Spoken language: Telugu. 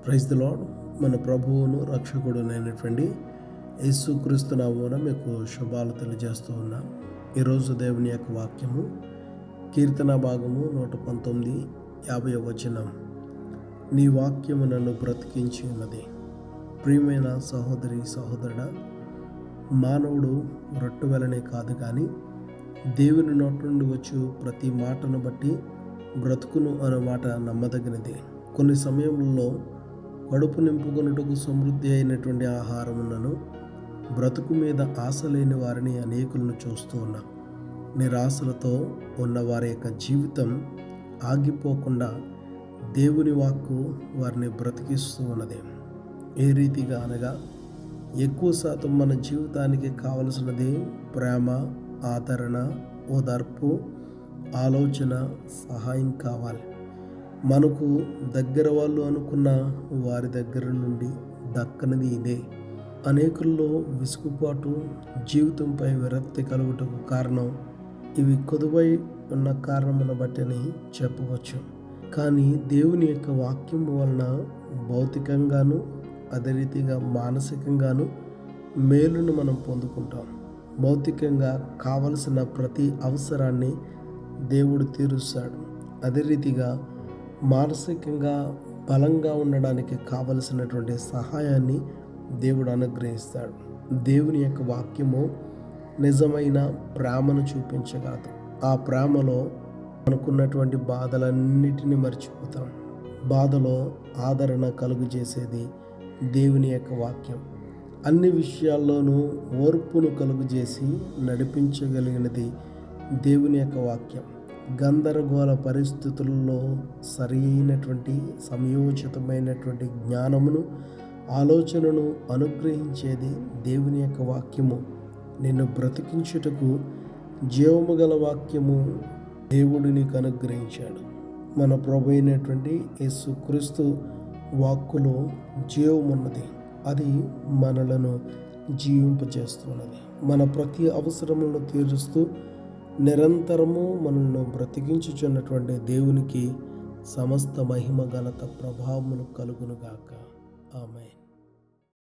Praise the lord. మన ప్రభువును రక్షకుడునైనటువంటి యేసుక్రీస్తు నామమున మీకు శుభాలు తెలియజేస్తూ ఉన్నా. ఈరోజు దేవుని యొక్క వాక్యము కీర్తన భాగము 119:50 వచనం. నీ వాక్యము నన్ను బ్రతికించి ఉన్నది. ప్రియమైన సహోదరి సహోదరుడా, మానవుడు రొట్టె వలనే కాదు కానీ దేవుని నోటి నుండి వచ్చు ప్రతి మాటను బట్టి బ్రతుకును అనే మాట నమ్మదగినది. కొన్ని సమయంలో కడుపు నింపుకొనుటకు సమృద్ధి అయినటువంటి ఆహారములను, బ్రతుకు మీద ఆశ లేని వారిని అనేకులను చూస్తూ ఉన్నాం. నిరాశలతో ఉన్న వారి యొక్క జీవితం ఆగిపోకుండా దేవుని వాక్కు వారిని బ్రతికిస్తూ ఉన్నది. ఏ రీతిగా అనగా, ఎక్కువ శాతం మన జీవితానికి కావలసినది ప్రేమ, ఆదరణ, ఓదార్పు, ఆలోచన, సహాయం కావాలి. మనకు దగ్గర వాళ్ళు అనుకున్న వారి దగ్గర నుండి దక్కనిది ఇదే. అనేకుల్లో విసుగుపాటు, జీవితంపై విరక్తి కలుగుటకు కారణం ఇవి కొదువై ఉన్న కారణమును బట్టి చెప్పవచ్చు. కానీ దేవుని యొక్క వాక్యం వలన భౌతికంగాను అదే రీతిగా మానసికంగాను మేలును మనం పొందుకుంటాం. భౌతికంగా కావలసిన ప్రతి అవసరాన్ని దేవుడు తీరుస్తాడు. అదే రీతిగా మానసికంగా బలంగా ఉండడానికి కావలసినటువంటి సహాయాన్ని దేవుడు అనుగ్రహిస్తాడు. దేవుని యొక్క వాక్యము నిజమైన ప్రేమను చూపించగలదు. ఆ ప్రేమలో మనకున్నటువంటి బాధలన్నిటినీ మర్చిపోతాం. బాధలో ఆదరణ కలుగు చేసేది దేవుని యొక్క వాక్యం. అన్ని విషయాల్లోనూ ఓర్పును కలుగు చేసి నడిపించగలిగినది దేవుని యొక్క వాక్యం. గందరగోళ పరిస్థితుల్లో సరి అయినటువంటి సమయోచితమైనటువంటి జ్ఞానమును, ఆలోచనను అనుగ్రహించేది దేవుని యొక్క వాక్యము. నిన్ను బ్రతికించుటకు జీవము గల వాక్యము దేవుడు నీకు అనుగ్రహించాడు. మన ప్రభు అయినటువంటి యేసుక్రీస్తు వాక్కులో జీవమున్నది. అది మనలను జీవింపజేస్తున్నది. మన ప్రతి అవసరములను తీరుస్తూ నిరంతరము మనల్ని బ్రతికించుచున్నటువంటి దేవునికి సమస్త మహిమ ఘనత ప్రభావములు కలుగునుగాక. ఆమేన్.